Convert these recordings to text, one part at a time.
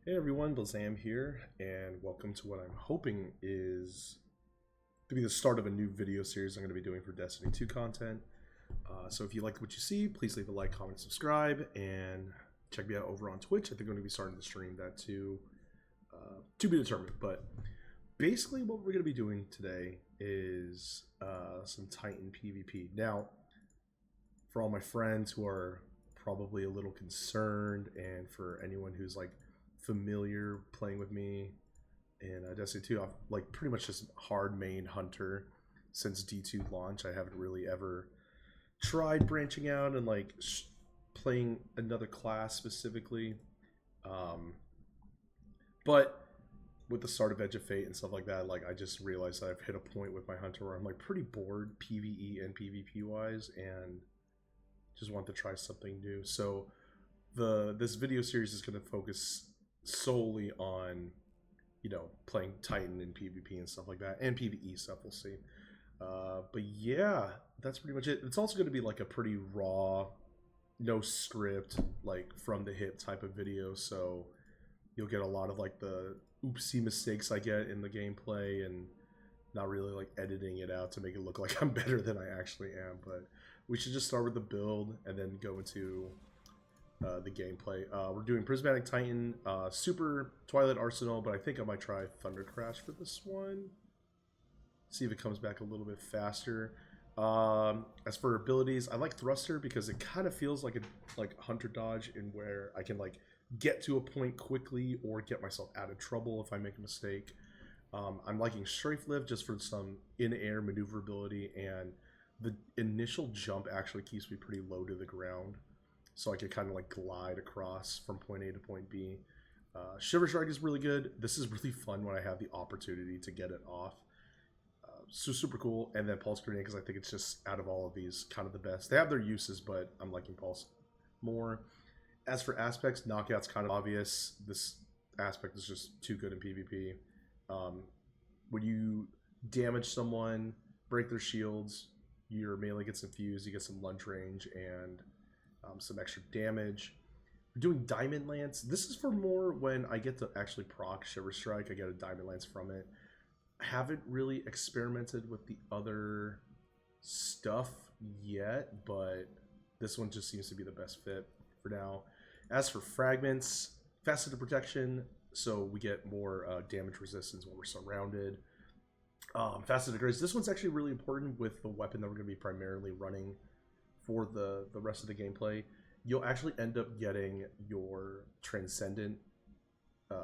Hey everyone, Blazam here, and welcome to what I'm hoping is to be the start of a new video series I'm going to be doing for Destiny 2 content. So if you like what you see, please leave a like, comment, subscribe, and check me out over on Twitch. I think I'm going to be starting to stream that too, to be determined. But basically what we're going to be doing today is some Titan PvP. Now, for all my friends who are probably a little concerned, and for anyone who's like familiar playing with me in Destiny 2, I'm like pretty much just hard main hunter since D2 launch. I haven't really ever tried branching out and like playing another class specifically. But with the start of Edge of Fate and stuff like that, like I just realized that I've hit a point with my hunter where I'm like pretty bored PvE and PvP wise, and just want to try something new. So this video series is going to focus solely on, you know, playing Titan and PvP and stuff like that, and PvE stuff, we'll see. But yeah, that's pretty much it. It's also going to be like a pretty raw, no script, like from the hip type of video, so you'll get a lot of like the oopsie mistakes I get in the gameplay, and not really like editing it out to make it look like I'm better than I actually am. But we should just start with the build and then go into the gameplay. We're doing Prismatic Titan, Super Twilight Arsenal, but I think I might try Thunder Crash for this one. See if it comes back a little bit faster. As for abilities, I like Thruster because it kind of feels like a Hunter Dodge, in where I can like get to a point quickly or get myself out of trouble if I make a mistake. I'm liking Strafe Lift just for some in-air maneuverability, and the initial jump actually keeps me pretty low to the ground, so I can kind of like glide across from point A to point B. Shiver Strike is really good. This is really fun when I have the opportunity to get it off. So super cool. And then Pulse Grenade, because I think it's just, out of all of these, kind of the best. They have their uses, but I'm liking Pulse more. As for aspects, Knockout's kind of obvious. This aspect is just too good in PvP. When you damage someone, break their shields, your melee gets infused, you get some lunge range and some extra damage. We're doing Diamond Lance. This is for more when I get to actually proc Shiver Strike. I get a Diamond Lance from it. I haven't really experimented with the other stuff yet, but this one just seems to be the best fit for now. As for fragments, faceted protection, so we get more damage resistance when we're surrounded. Faceted grace, this one's actually really important with the weapon that we're going to be primarily running for the rest of the gameplay. You'll actually end up getting your transcendent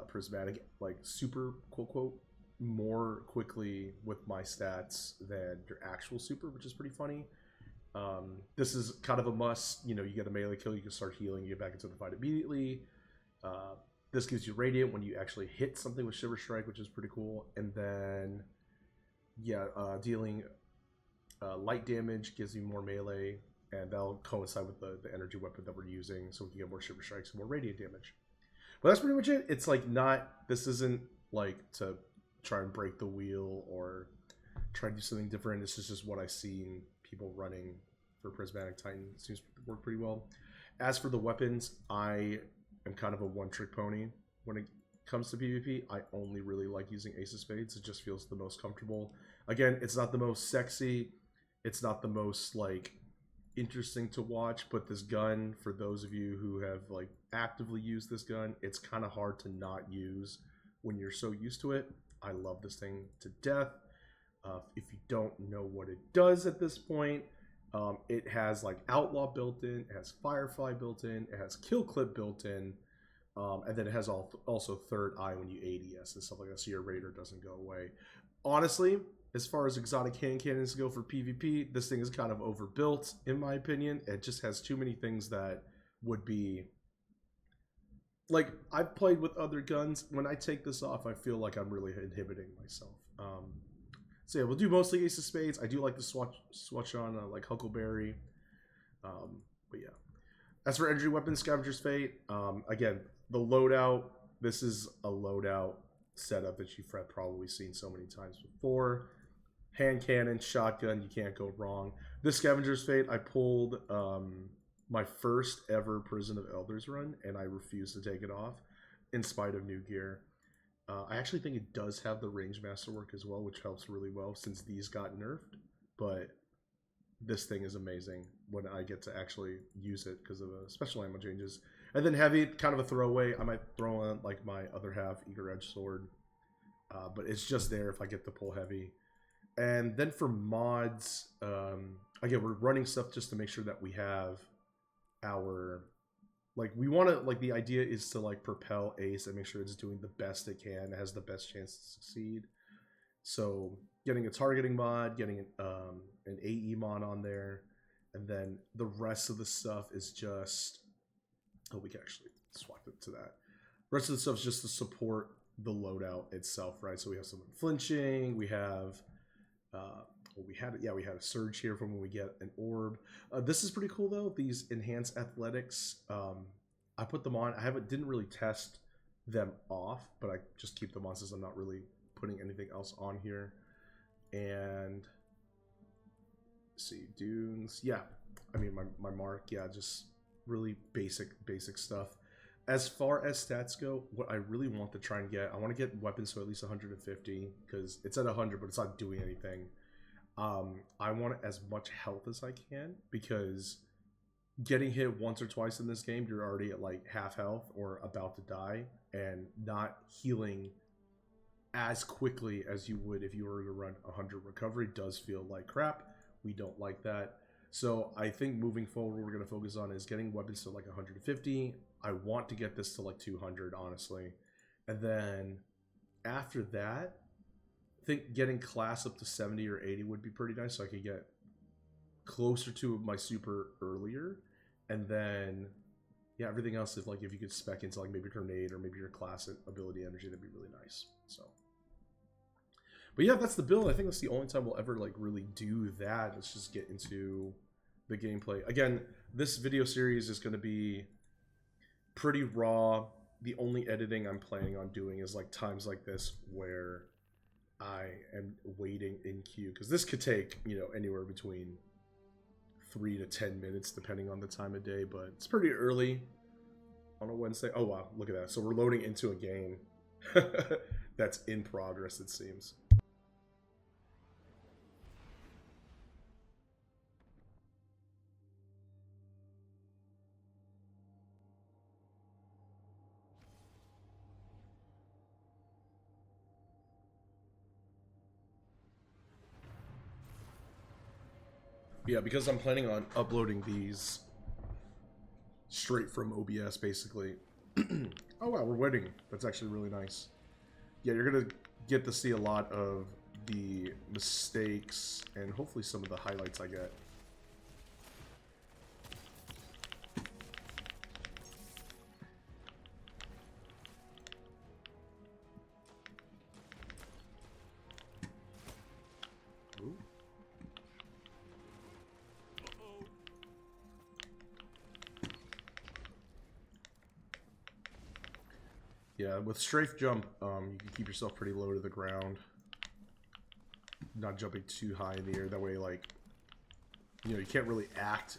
prismatic, like super quote quote, more quickly with my stats than your actual super, which is pretty funny. This is kind of a must. You know, you get a melee kill, you can start healing, you get back into the fight immediately. This gives you radiant when you actually hit something with Shiver Strike, which is pretty cool. And then yeah, dealing light damage gives you more melee, and that'll coincide with the energy weapon that we're using, so we can get more Shiver Strikes and more radiant damage. But that's pretty much it. It's like not, this isn't like to try and break the wheel or try to do something different. This is just what I've seen people running for Prismatic Titan. It seems to work pretty well. As for the weapons, I am kind of a one-trick pony when it comes to PvP. I only really like using Ace of Spades. It just feels the most comfortable. Again, it's not the most sexy. It's not the most like interesting to watch, but this gun, for those of you who have like actively used this gun, it's kind of hard to not use when you're so used to it. I love this thing to death. If you don't know what it does at this point, it has like Outlaw built in, it has Firefly built in, it has Kill Clip built in, and then it has also Third Eye when you ADS and stuff like that, so your Raider doesn't go away. Honestly, as far as exotic hand cannons go for PvP, this thing is kind of overbuilt, in my opinion. It just has too many things that would be... Like, I've played with other guns. When I take this off, I feel like I'm really inhibiting myself. So yeah, we'll do mostly Ace of Spades. I do like the swatch on like Huckleberry. But yeah. As for energy weapons, Scavenger's Fate. Again, the loadout. This is a loadout setup that you've probably seen so many times before. Hand cannon, shotgun, you can't go wrong. This Scavenger's Fate, I pulled my first ever Prison of Elders run, and I refused to take it off. in spite of new gear. I actually think it does have the range masterwork as well, which helps really well since these got nerfed. But this thing is amazing when I get to actually use it because of the special ammo changes. And then heavy, kind of a throwaway. I might throw on like my other half Eager Edge sword, but it's just there if I get to pull heavy. And then for mods, again, we're running stuff just to make sure that we have our, like, we want to, like, the idea is to like propel Ace and make sure it's doing the best it can, it has the best chance to succeed. So getting a targeting mod, getting an AE mod on there, and then the rest of the stuff is just, oh, we can actually swap it to that. The rest of the stuff is just to support the loadout itself, right? So we have some flinching, we have, well, we had a surge here from when we get an orb. This is pretty cool though. These enhanced athletics, I put them on. Didn't really test them off, but I just keep them on since I'm not really putting anything else on here. And let's see, dunes. Yeah, I mean my mark. Yeah, just really basic stuff. As far as stats go, what I really want to try and get, I want to get weapons to at least 150 because it's at 100, but it's not doing anything. I want as much health as I can because getting hit once or twice in this game, you're already at like half health or about to die, and not healing as quickly as you would if you were to run 100 recovery does feel like crap. We don't like that. So I think moving forward, what we're going to focus on is getting weapons to like 150. I want to get this to like 200, honestly. And then after that, I think getting class up to 70 or 80 would be pretty nice, so I could get closer to my super earlier. And then, yeah, everything else is like if you could spec into like maybe grenade or maybe your class ability energy, that'd be really nice. So, but yeah, that's the build. I think that's the only time we'll ever like really do that. Let's just get into the gameplay. Again, this video series is going to be pretty raw. The only editing I'm planning on doing is like times like this where I am waiting in queue, because this could take, you know, anywhere between 3 to 10 minutes depending on the time of day, but it's pretty early on a Wednesday. Oh wow, look at that. So we're loading into a game that's in progress, it seems. Yeah, because I'm planning on uploading these straight from OBS, basically. Oh wow, we're winning. That's actually really nice. Yeah, you're gonna get to see a lot of the mistakes and hopefully some of the highlights I get. Ooh. Yeah, with strafe jump, you can keep yourself pretty low to the ground. Not jumping too high in the air. That way, like, you know, you can't really act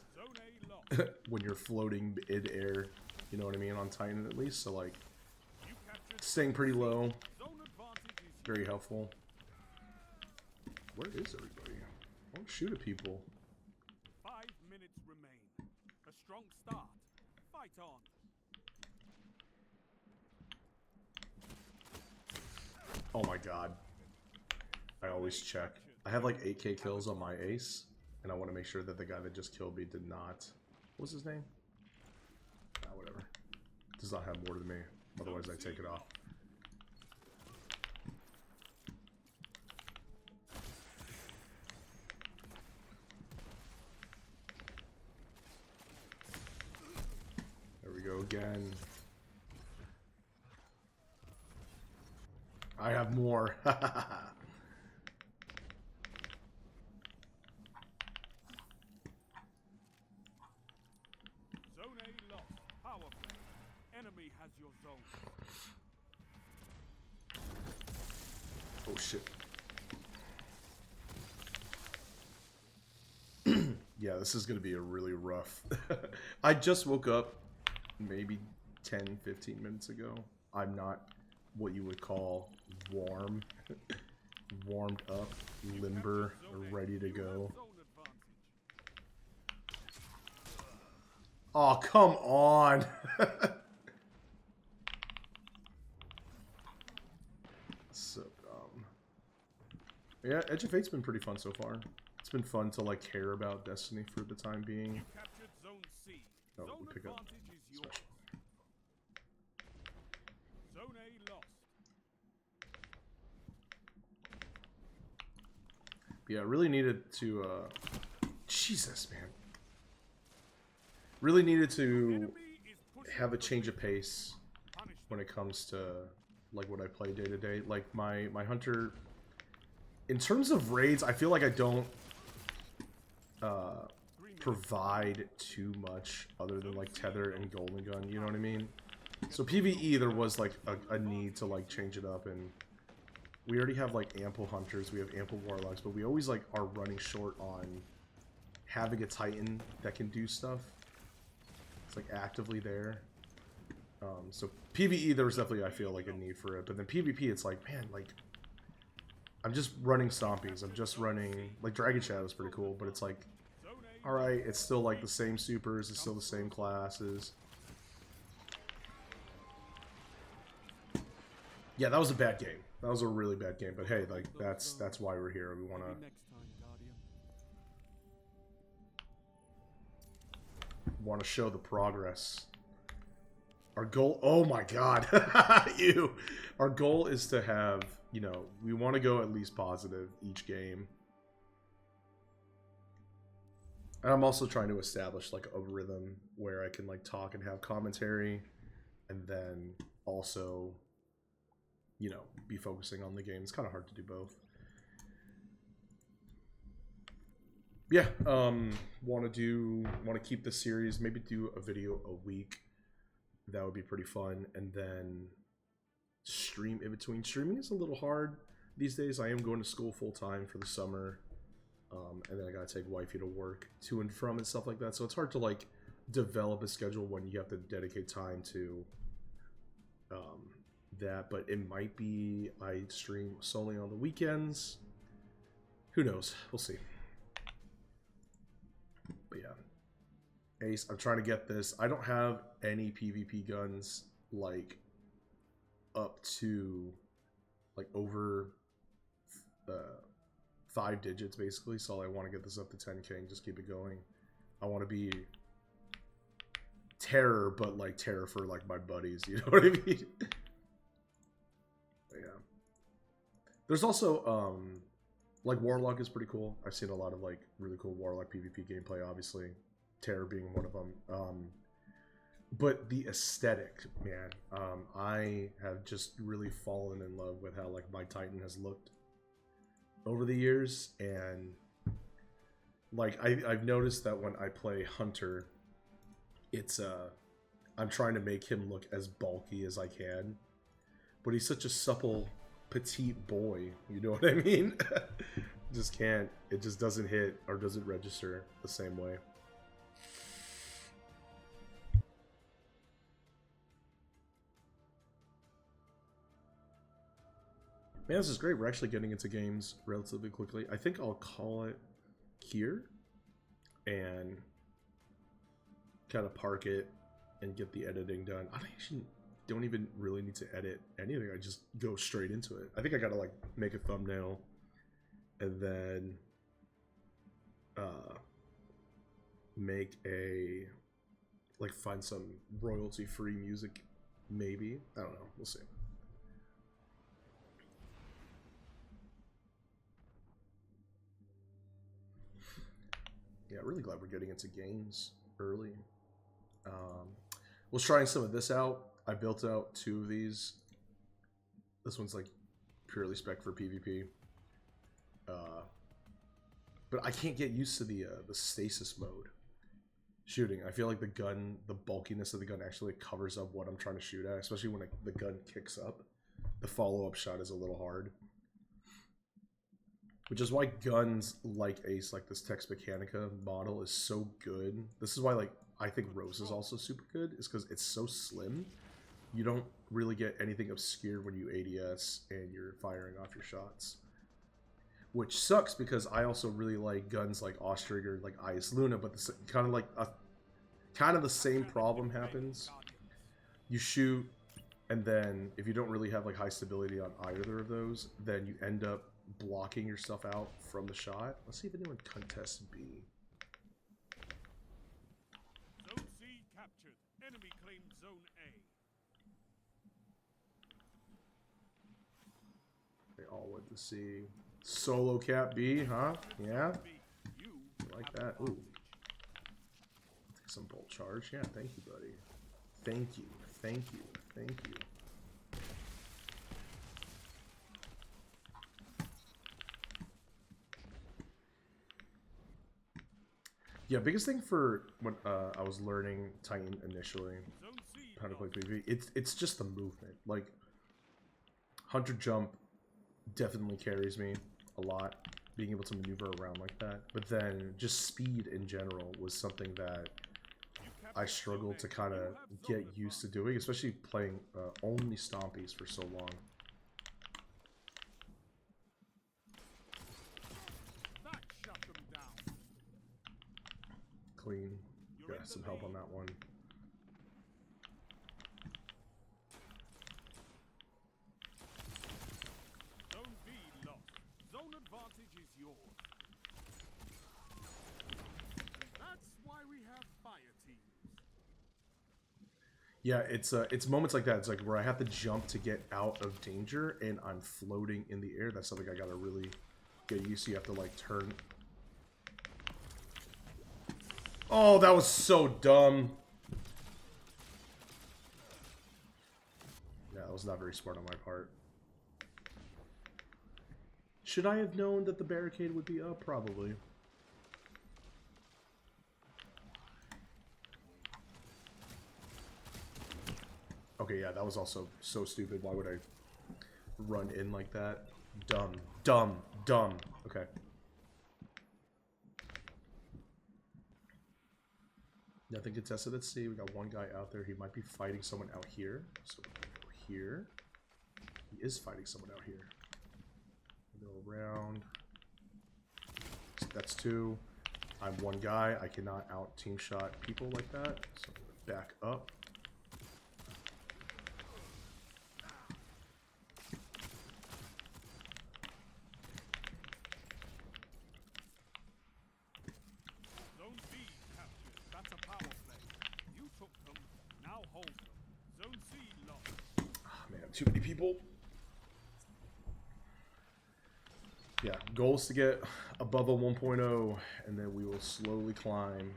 when you're floating in air. You know what I mean? On Titan, at least. So, like, staying pretty low. Very helpful. Where is everybody? Don't shoot at people. 5 minutes remain. A strong start. Fight on. Oh my god. I always check. I have like 8k kills on my ace, and I want to make sure that the guy that just killed me did not... What was his name? Ah, whatever. Does not have more than me. Otherwise I take it off. There we go again. I have more. Zone A lost. Power play. Enemy has your zone. Oh shit. Yeah, this is gonna be a really rough. I just woke up maybe 10-15 minutes ago. I'm not what you would call warmed up, limber, ready to go. Oh, come on! So dumb. Yeah, Edge of Fate's been pretty fun so far. It's been fun to like care about Destiny for the time being. Oh, we pick up special. Zone A lost. Yeah, really needed to Jesus, man. Really needed to have a change of pace when it comes to like what I play day to day. Like my hunter, in terms of raids, I feel like I don't provide too much other than like tether and golden gun. You know what I mean? So PvE, there was like a need to like change it up, and we already have like ample hunters, we have ample warlocks, but we always like are running short on having a titan that can do stuff. It's like actively there. So PvE, there was definitely, I feel like, a need for it, but then PvP, it's like, man, like I'm just running stompies. I'm just running like Dragon Shadow is pretty cool, but it's like, all right, it's still like the same supers, it's still the same classes. Yeah, that was a bad game. That was a really bad game. But hey, like that's why we're here. We wanna show the progress. Our goal. Oh my God, you. Our goal is to have, you know, we want to go at least positive each game. And I'm also trying to establish like a rhythm where I can like talk and have commentary, and then also, you know, be focusing on the game. It's kind of hard to do both. Yeah, want to keep this series, maybe do a video a week. That would be pretty fun, and then stream in between. Streaming is a little hard these days. I am going to school full time for the summer, and then I gotta take wifey to work to and from and stuff like that. So it's hard to like develop a schedule when you have to dedicate time to that. But it might be I stream solely on the weekends. Who knows? We'll see. But yeah. Ace, I'm trying to get this. I don't have any PvP guns like up to like over 5 digits basically, so I want to get this up to 10k and just keep it going. I want to be terror, but like terror for like my buddies, you know what I mean? Yeah. There's also like Warlock is pretty cool. I've seen a lot of like really cool Warlock PvP gameplay, obviously. Terror being one of them. But the aesthetic, man, I have just really fallen in love with how like my Titan has looked over the years, and like I've noticed that when I play Hunter, it's I'm trying to make him look as bulky as I can, but he's such a supple petite boy, you know what I mean? Just can't, it just doesn't hit or doesn't register the same way. Man, this is great. We're actually getting into games relatively quickly. I think I'll call it here and kind of park it and get the editing done. I actually don't even really need to edit anything. I just go straight into it. I think I gotta like make a thumbnail and then make a like find some royalty-free music, maybe. I don't know. We'll see. Yeah, really glad we're getting into games early. Was trying some of this out. I built out 2 of these. This one's like purely spec for PvP. But I can't get used to the stasis mode shooting. I feel like the gun, the bulkiness of the gun actually covers up what I'm trying to shoot at, especially when the gun kicks up. The follow-up shot is a little hard. Which is why guns like Ace, like this Tex Mechanica model, is so good. This is why, like, I think Rose is also super good, is because it's so slim. you don't really get anything obscured when you ADS and you're firing off your shots. Which sucks because I also really like guns like Ostrigger, like Ice Luna, but kind of the same problem happens. You shoot, and then if you don't really have like high stability on either of those, then you end up blocking yourself out from the shot. Let's see if anyone contests B. Zone C captured. Enemy claimed Zone A. They all went to C. Solo cap B, huh? Yeah? Like that. Ooh. Take some bolt charge. Yeah, thank you, buddy. Thank you. Thank you. Thank you. Yeah, biggest thing for when I was learning Titan initially, how to play PvP, it's just the movement. Like, Hunter Jump definitely carries me a lot, being able to maneuver around like that. But then just speed in general was something that I struggled to kind of get used to doing, especially playing only Stompies for so long. Clean. Got some help on that one. Zone B lost. Zone advantage is yours. That's why we have fire teams. Yeah, it's moments like that. It's like where I have to jump to get out of danger, and I'm floating in the air. That's something I gotta really get used to. You have to like turn. Oh, that was so dumb. Yeah, that was not very smart on my part. Should I have known that the barricade would be up? Probably. Okay, yeah, that was also so stupid. Why would I run in like that? Dumb. Dumb. Dumb. Okay. Nothing contested at C. We got one guy out there. He might be fighting someone out here. So we're gonna go here. He is fighting someone out here. Go around. So that's two. I'm one guy. I cannot out team shot people like that. So I'm gonna back up. Zone B captured. That's a power play. You took them. Now hold them. Zone C lost. Oh, man, too many people. Yeah, goal is to get above a 1.0, and then we will slowly climb.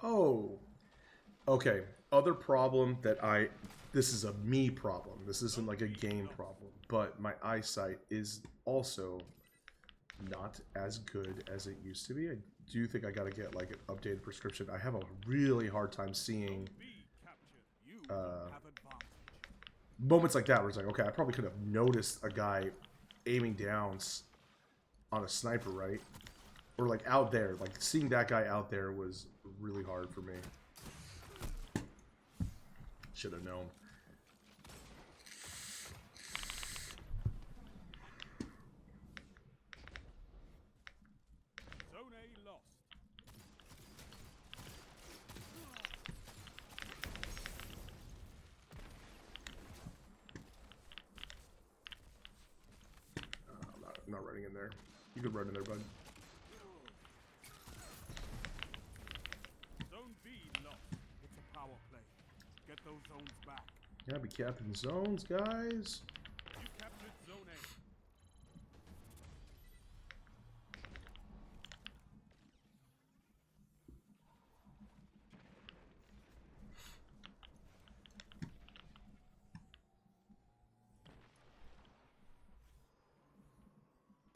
Oh, okay. Other problem that this is a me problem. This isn't like a game problem, but my eyesight is also not as good as it used to be. I do think I gotta get like an updated prescription. I have a really hard time seeing moments like that where it's like, okay, I probably could have noticed a guy aiming down on a sniper, right? Or like out there, like seeing that guy out there was really hard for me. Should have known. Zone A lost. I'm not running in there. You could run in there, bud. Zone B lost. It's a power play. Get those zones back. Yeah, be capping zones, guys. You captured Zone A.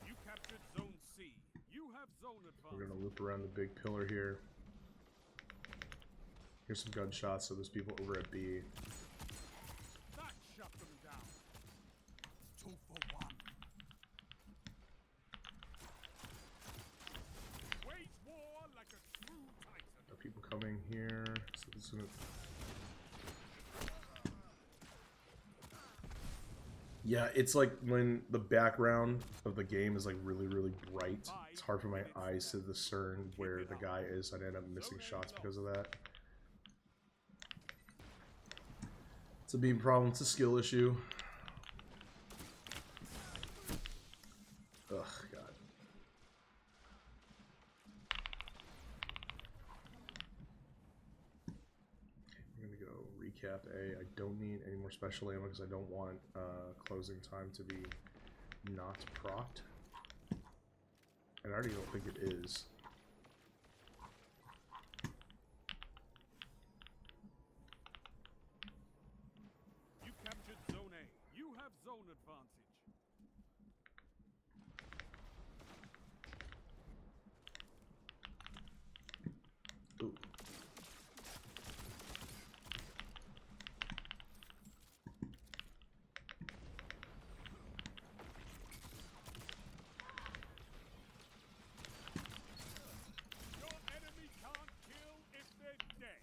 You captured Zone C. You have zone advantage. We're gonna loop around the big pillar here. Here's some gunshots, so there's people over at B. That shut them down. 2 for 1. Wage war coming here. So this is gonna... Yeah, it's like when the background of the game is like really, really bright. It's hard for my eyes to discern where the guy is. I'd end up missing shots because of that. It's a beam problem. It's a skill issue. Ugh, God. I'm gonna go recap A. I don't need any more special ammo because I don't want closing time to be not procced. And I already don't think it is. You captured Zone A. You have zone advantage. Ooh. Your enemy can't kill if they're dead.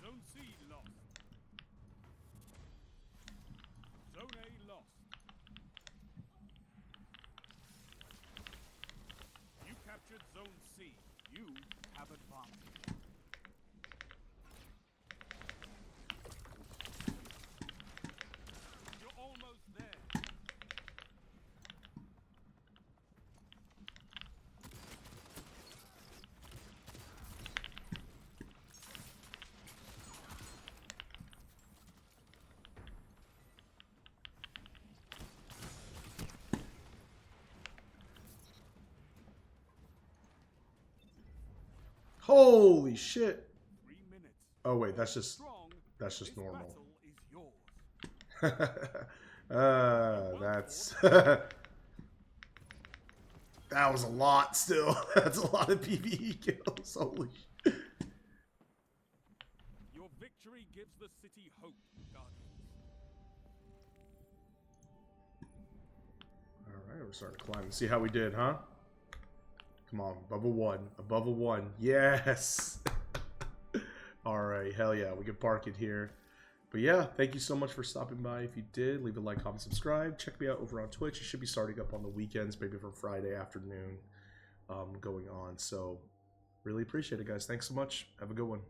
Zone C lost. Zone A lost. You captured Zone C. You have advantage. You're almost there. Holy shit! 3 minutes. Oh wait, that's just Strong. that's just This normal. battle is yours. That's that was a lot. Still, that's a lot of PvE kills. Holy shit! Your victory gives the city hope, Guardians. All right, we're starting to climb. See how we did, huh? Come on, above a 1. Above a 1. Yes! Alright, hell yeah, we can park it here. But yeah, thank you so much for stopping by. If you did, leave a like, comment, subscribe. Check me out over on Twitch. It should be starting up on the weekends, maybe from Friday afternoon going on. So, really appreciate it, guys. Thanks so much. Have a good one.